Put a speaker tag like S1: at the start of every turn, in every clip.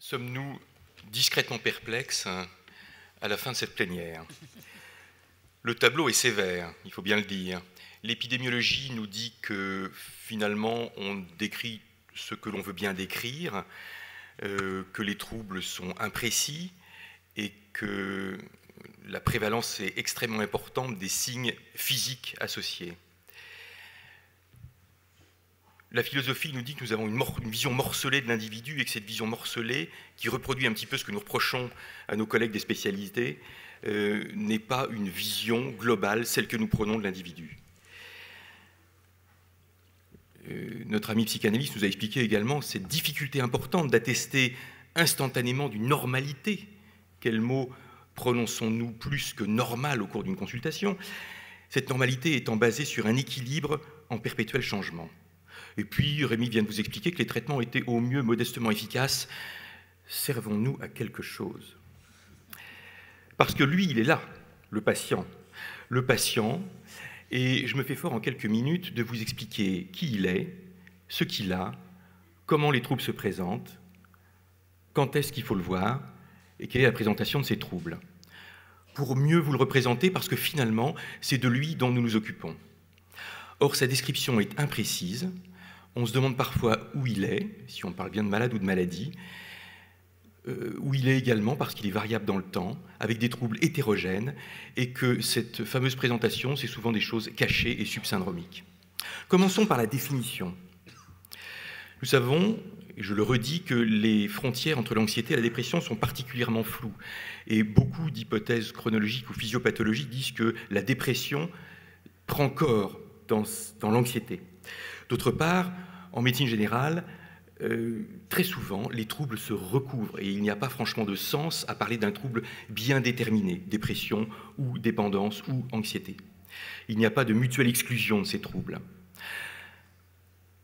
S1: Sommes-nous discrètement perplexes à la fin de cette plénière? Le tableau est sévère, il faut bien le dire. L'épidémiologie nous dit que finalement on décrit ce que l'on veut bien décrire, que les troubles sont imprécis et que la prévalence est extrêmement importante des signes physiques associés. La philosophie nous dit que nous avons une vision morcelée de l'individu et que cette vision morcelée, qui reproduit un petit peu ce que nous reprochons à nos collègues des spécialités, n'est pas une vision globale, celle que nous prenons de l'individu. Notre ami psychanalyste nous a expliqué également cette difficulté importante d'attester instantanément d'une normalité. Quel mot prononçons-nous plus que normal au cours d'une consultation? Cette normalité étant basée sur un équilibre en perpétuel changement. Et puis, Rémi vient de vous expliquer que les traitements étaient au mieux modestement efficaces. Servons-nous à quelque chose? Parce que lui, il est là, le patient. Le patient, et je me fais fort en quelques minutes de vous expliquer qui il est, ce qu'il a, comment les troubles se présentent, quand est-ce qu'il faut le voir, et quelle est la présentation de ces troubles. Pour mieux vous le représenter, parce que finalement, c'est de lui dont nous nous occupons. Or, sa description est imprécise. On se demande parfois où il est, si on parle bien de malade ou de maladie, où il est également parce qu'il est variable dans le temps, avec des troubles hétérogènes, et que cette fameuse présentation, c'est souvent des choses cachées et subsyndromiques. Commençons par la définition. Nous savons, et je le redis, que les frontières entre l'anxiété et la dépression sont particulièrement floues, et beaucoup d'hypothèses chronologiques ou physiopathologiques disent que la dépression prend corps dans l'anxiété. D'autre part, en médecine générale, très souvent, les troubles se recouvrent et il n'y a pas franchement de sens à parler d'un trouble bien déterminé, dépression ou dépendance ou anxiété. Il n'y a pas de mutuelle exclusion de ces troubles.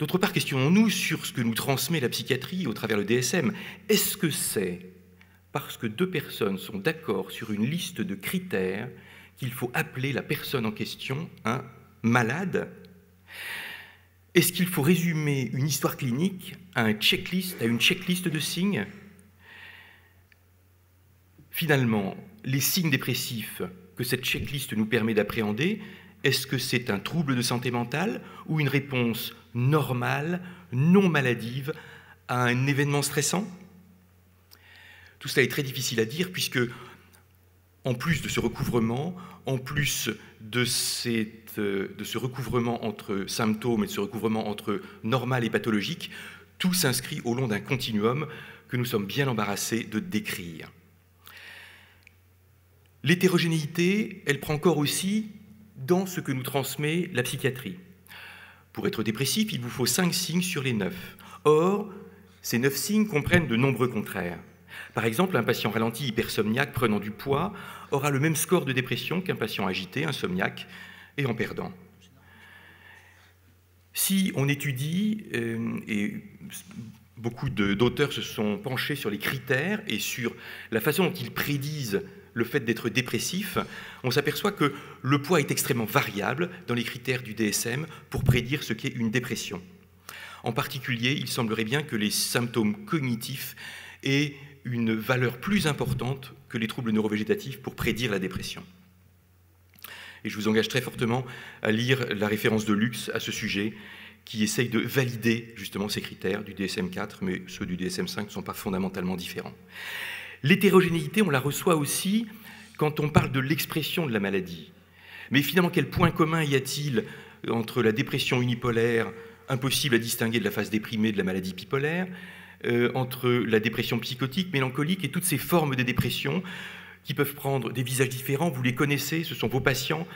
S1: D'autre part, questionnons-nous sur ce que nous transmet la psychiatrie au travers le DSM. Est-ce que c'est parce que deux personnes sont d'accord sur une liste de critères qu'il faut appeler la personne en question un malade? Est-ce qu'il faut résumer une histoire clinique à une checklist de signes? Finalement, les signes dépressifs que cette checklist nous permet d'appréhender, est-ce que c'est un trouble de santé mentale ou une réponse normale, non maladive à un événement stressant? Tout cela est très difficile à dire puisque, en plus de ce recouvrement, en plus de ce recouvrement entre symptômes et de ce recouvrement entre normal et pathologique, tout s'inscrit au long d'un continuum que nous sommes bien embarrassés de décrire. L'hétérogénéité, elle prend corps aussi dans ce que nous transmet la psychiatrie. Pour être dépressif, il vous faut 5 signes sur les 9. Or, ces 9 signes comprennent de nombreux contraires. Par exemple, un patient ralenti hypersomniaque prenant du poids aura le même score de dépression qu'un patient agité, insomniaque et en perdant. Si on étudie, et beaucoup d'auteurs se sont penchés sur les critères et sur la façon dont ils prédisent le fait d'être dépressif, on s'aperçoit que le poids est extrêmement variable dans les critères du DSM pour prédire ce qu'est une dépression. En particulier, il semblerait bien que les symptômes cognitifs aient une valeur plus importante que les troubles neurovégétatifs pour prédire la dépression. Et je vous engage très fortement à lire la référence de Lux à ce sujet, qui essaye de valider justement ces critères du DSM-4, mais ceux du DSM-5 ne sont pas fondamentalement différents. L'hétérogénéité, on la reçoit aussi quand on parle de l'expression de la maladie. Mais finalement, quel point commun y a-t-il entre la dépression unipolaire, impossible à distinguer de la phase déprimée de la maladie bipolaire, entre la dépression psychotique, mélancolique et toutes ces formes de dépression qui peuvent prendre des visages différents? Vous les connaissez, ce sont vos patients,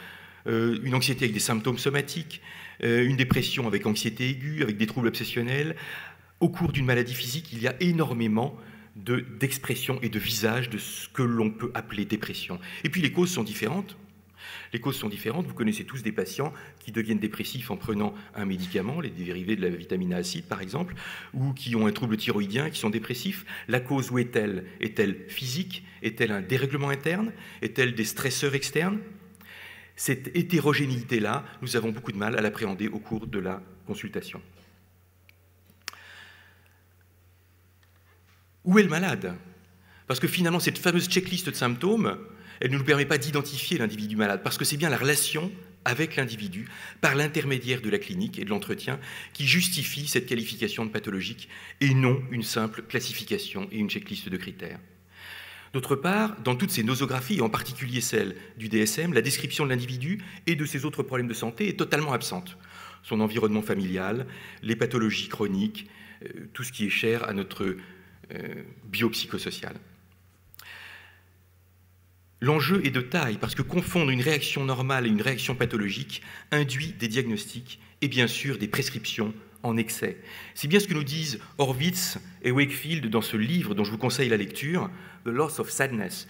S1: une anxiété avec des symptômes somatiques, une dépression avec anxiété aiguë, avec des troubles obsessionnels. Au cours d'une maladie physique, il y a énormément d'expressions et de visages de ce que l'on peut appeler dépression. Et puis les causes sont différentes. Les causes sont différentes. Vous connaissez tous des patients qui deviennent dépressifs en prenant un médicament, les dérivés de la vitamine A acide par exemple, ou qui ont un trouble thyroïdien, qui sont dépressifs. La cause, où est-elle? Est-elle physique? Est-elle un dérèglement interne? Est-elle des stresseurs externes? Cette hétérogénéité-là, nous avons beaucoup de mal à l'appréhender au cours de la consultation. Où est le malade? Parce que finalement, cette fameuse checklist de symptômes, elle ne nous permet pas d'identifier l'individu malade, parce que c'est bien la relation avec l'individu, par l'intermédiaire de la clinique et de l'entretien, qui justifie cette qualification de pathologique, et non une simple classification et une checklist de critères. D'autre part, dans toutes ces nosographies, en particulier celle du DSM, la description de l'individu et de ses autres problèmes de santé est totalement absente. Son environnement familial, les pathologies chroniques, tout ce qui est cher à notre biopsychosocial. L'enjeu est de taille, parce que confondre une réaction normale et une réaction pathologique induit des diagnostics et bien sûr des prescriptions en excès. C'est bien ce que nous disent Horvitz et Wakefield dans ce livre dont je vous conseille la lecture, The Loss of Sadness,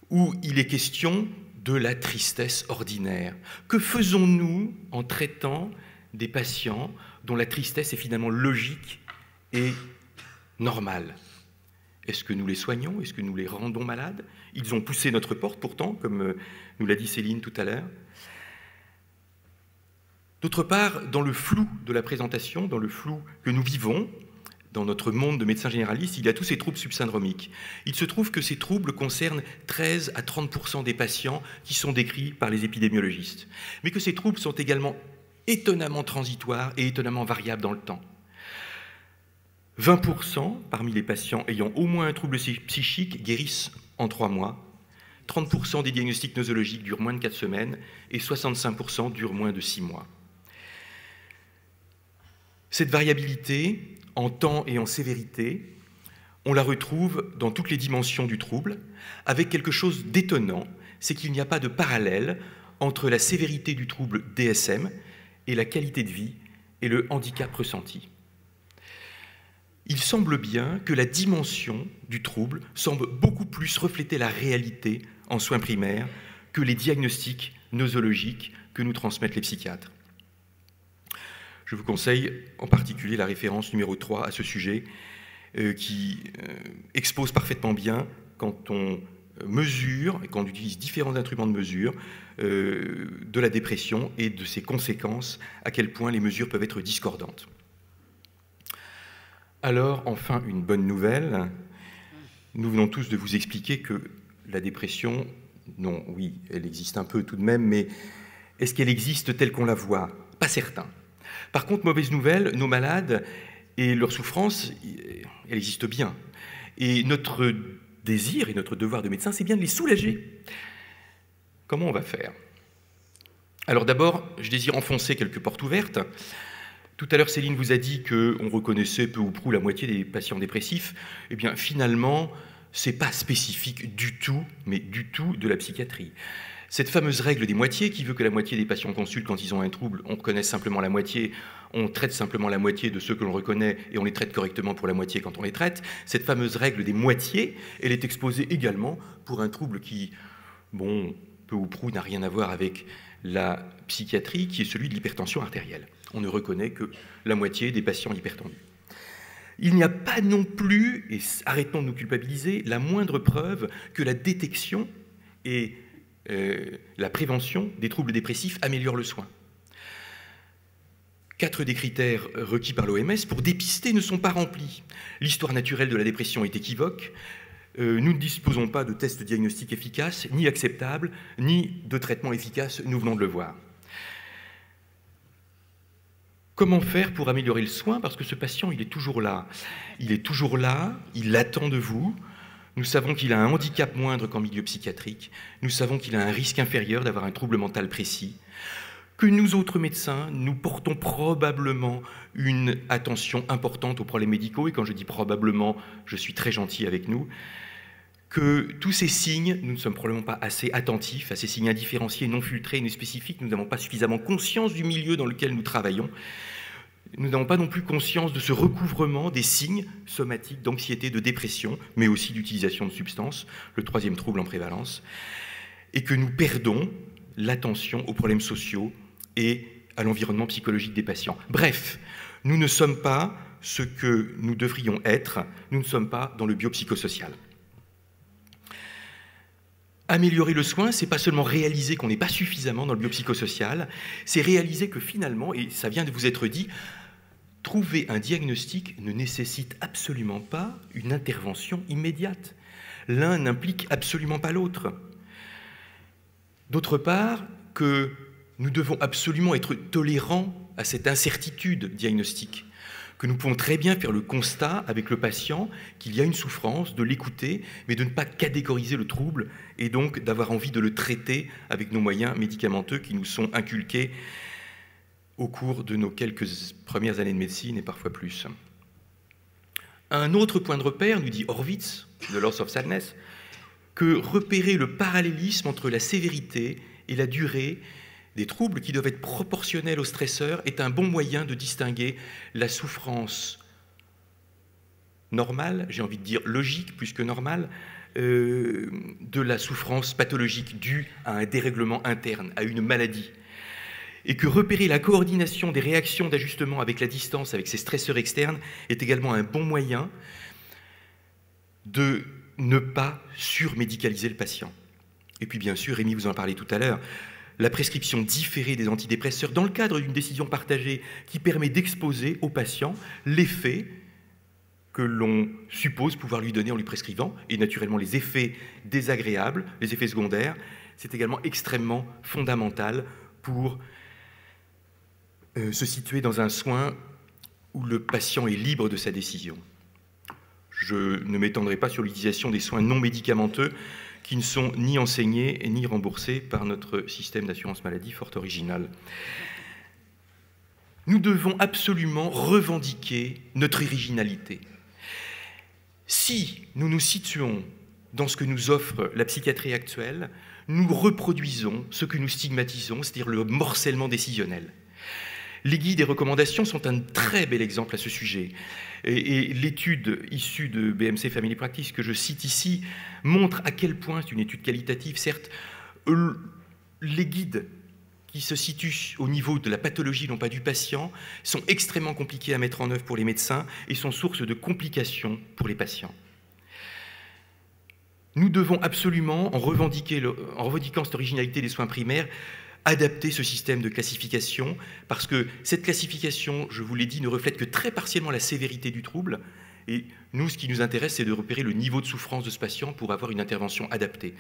S1: où il est question de la tristesse ordinaire. Que faisons-nous en traitant des patients dont la tristesse est finalement logique et normale? Est-ce que nous les soignons? Est-ce que nous les rendons malades? Ils ont poussé notre porte pourtant, comme nous l'a dit Céline tout à l'heure. D'autre part, dans le flou de la présentation, dans le flou que nous vivons, dans notre monde de médecins généralistes, il y a tous ces troubles subsyndromiques. Il se trouve que ces troubles concernent 13 à 30% des patients qui sont décrits par les épidémiologistes, mais que ces troubles sont également étonnamment transitoires et étonnamment variables dans le temps. 20% parmi les patients ayant au moins un trouble psychique guérissent en 3 mois, 30% des diagnostics nosologiques durent moins de 4 semaines et 65% durent moins de 6 mois. Cette variabilité en temps et en sévérité, on la retrouve dans toutes les dimensions du trouble, avec quelque chose d'étonnant, c'est qu'il n'y a pas de parallèle entre la sévérité du trouble DSM et la qualité de vie et le handicap ressenti. Il semble bien que la dimension du trouble semble beaucoup plus refléter la réalité en soins primaires que les diagnostics nosologiques que nous transmettent les psychiatres. Je vous conseille en particulier la référence numéro 3 à ce sujet qui expose parfaitement bien quand on mesure et quand on utilise différents instruments de mesure de la dépression et de ses conséquences, à quel point les mesures peuvent être discordantes. Alors, enfin, une bonne nouvelle. Nous venons tous de vous expliquer que la dépression, non, oui, elle existe un peu tout de même, mais est-ce qu'elle existe telle qu'on la voit? Pas certain. Par contre, mauvaise nouvelle, nos malades et leur souffrance, elle existe bien. Et notre désir et notre devoir de médecin, c'est bien de les soulager. Comment on va faire? Alors d'abord, je désire enfoncer quelques portes ouvertes. Tout à l'heure, Céline vous a dit qu'on reconnaissait peu ou prou la moitié des patients dépressifs. Eh bien, finalement, ce n'est pas spécifique du tout, mais du tout de la psychiatrie. Cette fameuse règle des moitiés, qui veut que la moitié des patients consultent quand ils ont un trouble, on reconnaît simplement la moitié, on traite simplement la moitié de ceux que l'on reconnaît et on les traite correctement pour la moitié quand on les traite. Cette fameuse règle des moitiés, elle est exposée également pour un trouble qui, bon, peu ou prou n'a rien à voir avec la psychiatrie, qui est celui de l'hypertension artérielle. On ne reconnaît que la moitié des patients hypertendus. Il n'y a pas non plus, et arrêtons de nous culpabiliser, la moindre preuve que la détection et la prévention des troubles dépressifs améliore le soin. 4 des critères requis par l'OMS pour dépister ne sont pas remplis. L'histoire naturelle de la dépression est équivoque. Nous ne disposons pas de tests diagnostiques efficaces, ni acceptables, ni de traitements efficaces, nous venons de le voir. Comment faire pour améliorer le soin? Parce que ce patient, il est toujours là. Il est toujours là, il attend de vous. Nous savons qu'il a un handicap moindre qu'en milieu psychiatrique. Nous savons qu'il a un risque inférieur d'avoir un trouble mental précis. Que nous autres médecins, nous portons probablement une attention importante aux problèmes médicaux. Et quand je dis probablement, je suis très gentil avec nous. Que tous ces signes, nous ne sommes probablement pas assez attentifs à ces signes indifférenciés, non filtrés, non spécifiques. Nous n'avons pas suffisamment conscience du milieu dans lequel nous travaillons. Nous n'avons pas non plus conscience de ce recouvrement des signes somatiques d'anxiété, de dépression, mais aussi d'utilisation de substances, le 3e trouble en prévalence, et que nous perdons l'attention aux problèmes sociaux et à l'environnement psychologique des patients. Bref, nous ne sommes pas ce que nous devrions être, nous ne sommes pas dans le biopsychosocial. Améliorer le soin, c'est pas seulement réaliser qu'on n'est pas suffisamment dans le biopsychosocial, c'est réaliser que finalement, et ça vient de vous être dit, trouver un diagnostic ne nécessite absolument pas une intervention immédiate. L'un n'implique absolument pas l'autre. D'autre part, que nous devons absolument être tolérants à cette incertitude diagnostique, que nous pouvons très bien faire le constat avec le patient qu'il y a une souffrance, de l'écouter, mais de ne pas catégoriser le trouble et donc d'avoir envie de le traiter avec nos moyens médicamenteux qui nous sont inculqués au cours de nos quelques premières années de médecine et parfois plus. Un autre point de repère, nous dit Horvitz, de Loss of Sadness, que repérer le parallélisme entre la sévérité et la durée des troubles qui doivent être proportionnels au stresseur est un bon moyen de distinguer la souffrance normale, j'ai envie de dire logique plus que normale, de la souffrance pathologique due à un dérèglement interne, à une maladie. Et que repérer la coordination des réactions d'ajustement avec la distance, avec ces stresseurs externes, est également un bon moyen de ne pas surmédicaliser le patient. Et puis bien sûr, Rémi vous en parlait tout à l'heure, la prescription différée des antidépresseurs dans le cadre d'une décision partagée qui permet d'exposer au patient l'effet que l'on suppose pouvoir lui donner en lui prescrivant, et naturellement les effets désagréables, les effets secondaires, c'est également extrêmement fondamental pour se situer dans un soin où le patient est libre de sa décision. Je ne m'étendrai pas sur l'utilisation des soins non médicamenteux qui ne sont ni enseignés ni remboursés par notre système d'assurance maladie fort original. Nous devons absolument revendiquer notre originalité. Si nous nous situons dans ce que nous offre la psychiatrie actuelle, nous reproduisons ce que nous stigmatisons, c'est-à-dire le morcellement décisionnel. Les guides et recommandations sont un très bel exemple à ce sujet. Et l'étude issue de BMC Family Practice que je cite ici montre à quel point, c'est une étude qualitative, certes, les guides qui se situent au niveau de la pathologie, non pas du patient, sont extrêmement compliqués à mettre en œuvre pour les médecins et sont source de complications pour les patients. Nous devons absolument, en revendiquant cette originalité des soins primaires, adapter ce système de classification, parce que cette classification, je vous l'ai dit, ne reflète que très partiellement la sévérité du trouble, et nous, ce qui nous intéresse, c'est de repérer le niveau de souffrance de ce patient pour avoir une intervention adaptée.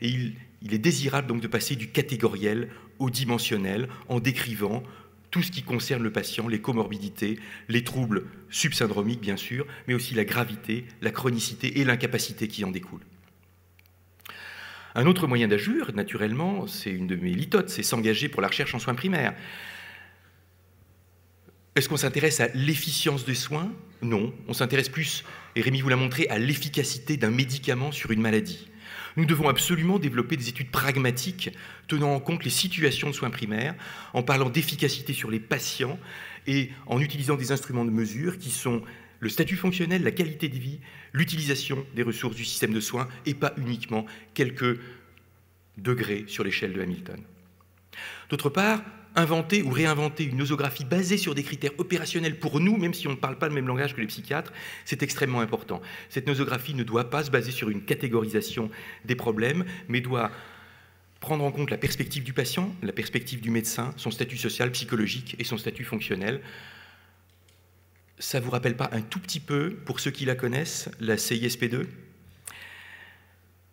S1: Et il est désirable donc de passer du catégoriel au dimensionnel, en décrivant tout ce qui concerne le patient, les comorbidités, les troubles subsyndromiques bien sûr, mais aussi la gravité, la chronicité et l'incapacité qui en découlent. Un autre moyen d'agir, naturellement, c'est une de mes litotes, c'est s'engager pour la recherche en soins primaires. Est-ce qu'on s'intéresse à l'efficience des soins? Non, on s'intéresse plus, et Rémi vous l'a montré, à l'efficacité d'un médicament sur une maladie. Nous devons absolument développer des études pragmatiques tenant en compte les situations de soins primaires, en parlant d'efficacité sur les patients et en utilisant des instruments de mesure qui sont le statut fonctionnel, la qualité de vie, l'utilisation des ressources du système de soins et pas uniquement quelques degrés sur l'échelle de Hamilton. D'autre part, inventer ou réinventer une nosographie basée sur des critères opérationnels pour nous, même si on ne parle pas le même langage que les psychiatres, c'est extrêmement important. Cette nosographie ne doit pas se baser sur une catégorisation des problèmes, mais doit prendre en compte la perspective du patient, la perspective du médecin, son statut social, psychologique et son statut fonctionnel. Ça ne vous rappelle pas un tout petit peu, pour ceux qui la connaissent, la CISP2?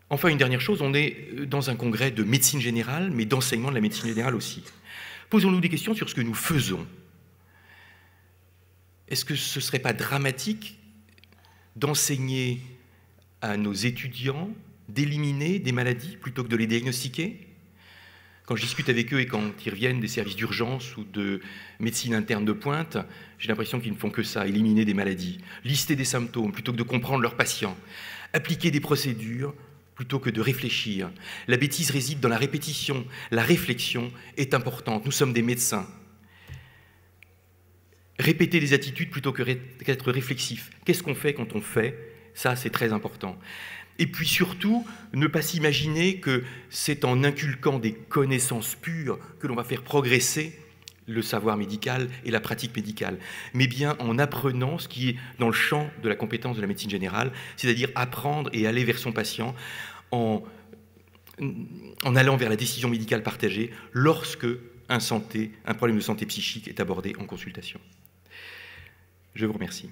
S1: Enfin, une dernière chose, on est dans un congrès de médecine générale, mais d'enseignement de la médecine générale aussi. Posons-nous des questions sur ce que nous faisons. Est-ce que ce ne serait pas dramatique d'enseigner à nos étudiants d'éliminer des maladies plutôt que de les diagnostiquer? Quand je discute avec eux et quand ils reviennent des services d'urgence ou de médecine interne de pointe, j'ai l'impression qu'ils ne font que ça, éliminer des maladies, lister des symptômes plutôt que de comprendre leurs patients, appliquer des procédures plutôt que de réfléchir. La bêtise réside dans la répétition, la réflexion est importante, nous sommes des médecins. Répéter des attitudes plutôt qu'être réflexif. Qu'est-ce qu'on fait quand on fait? Ça, c'est très important. Et puis surtout, ne pas s'imaginer que c'est en inculquant des connaissances pures que l'on va faire progresser le savoir médical et la pratique médicale, mais bien en apprenant ce qui est dans le champ de la compétence de la médecine générale, c'est-à-dire apprendre et aller vers son patient en allant vers la décision médicale partagée lorsque un problème de santé psychique est abordé en consultation. Je vous remercie.